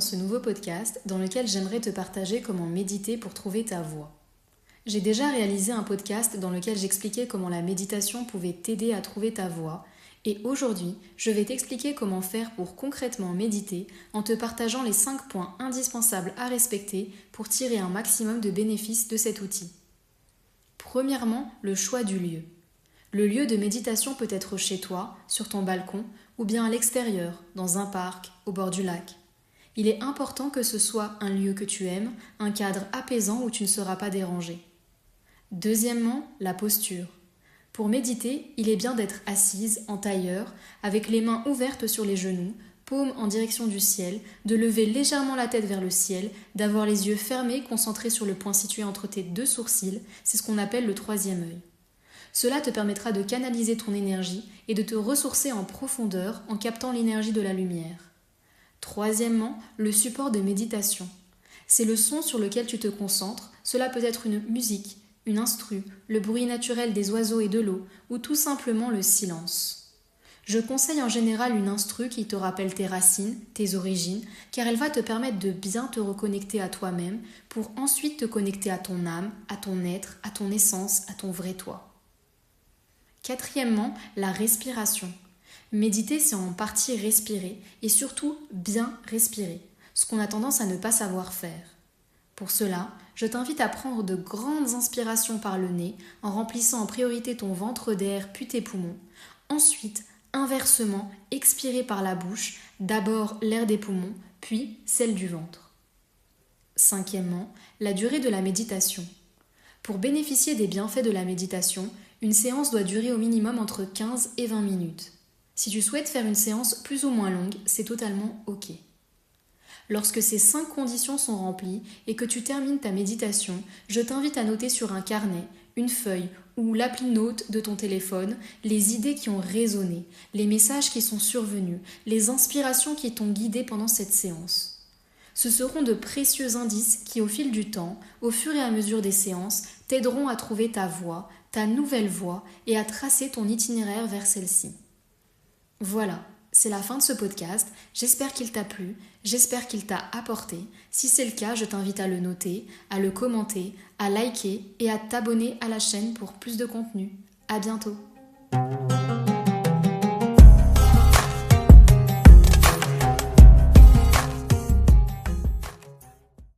ce nouveau podcast dans lequel j'aimerais te partager comment méditer pour trouver ta voie. J'ai déjà réalisé un podcast dans lequel j'expliquais comment la méditation pouvait t'aider à trouver ta voie et aujourd'hui, je vais t'expliquer comment faire pour concrètement méditer en te partageant les 5 points indispensables à respecter pour tirer un maximum de bénéfices de cet outil. Premièrement, le choix du lieu. Le lieu de méditation peut être chez toi, sur ton balcon, ou bien à l'extérieur, dans un parc, au bord du lac. Il est important que ce soit un lieu que tu aimes, un cadre apaisant où tu ne seras pas dérangé. Deuxièmement, la posture. Pour méditer, il est bien d'être assise, en tailleur, avec les mains ouvertes sur les genoux, paumes en direction du ciel, de lever légèrement la tête vers le ciel, d'avoir les yeux fermés, concentrés sur le point situé entre tes 2 sourcils, c'est ce qu'on appelle le 3e œil. Cela te permettra de canaliser ton énergie et de te ressourcer en profondeur en captant l'énergie de la lumière. Troisièmement, le support de méditation. C'est le son sur lequel tu te concentres, cela peut être une musique, une instru, le bruit naturel des oiseaux et de l'eau, ou tout simplement le silence. Je conseille en général une instru qui te rappelle tes racines, tes origines, car elle va te permettre de bien te reconnecter à toi-même pour ensuite te connecter à ton âme, à ton être, à ton essence, à ton vrai toi. Quatrièmement, la respiration. Méditer, c'est en partie respirer et surtout bien respirer, ce qu'on a tendance à ne pas savoir faire. Pour cela, je t'invite à prendre de grandes inspirations par le nez en remplissant en priorité ton ventre d'air puis tes poumons. Ensuite, inversement, expirer par la bouche, d'abord l'air des poumons, puis celle du ventre. Cinquièmement, la durée de la méditation. Pour bénéficier des bienfaits de la méditation, une séance doit durer au minimum entre 15 et 20 minutes. Si tu souhaites faire une séance plus ou moins longue, c'est totalement OK. Lorsque ces 5 conditions sont remplies et que tu termines ta méditation, je t'invite à noter sur un carnet, une feuille ou l'appli Note de ton téléphone les idées qui ont résonné, les messages qui sont survenus, les inspirations qui t'ont guidé pendant cette séance. Ce seront de précieux indices qui, au fil du temps, au fur et à mesure des séances, t'aideront à trouver ta voie, ta nouvelle voie et à tracer ton itinéraire vers celle-ci. Voilà, c'est la fin de ce podcast. J'espère qu'il t'a plu, j'espère qu'il t'a apporté. Si c'est le cas, je t'invite à le noter, à le commenter, à liker et à t'abonner à la chaîne pour plus de contenu. À bientôt.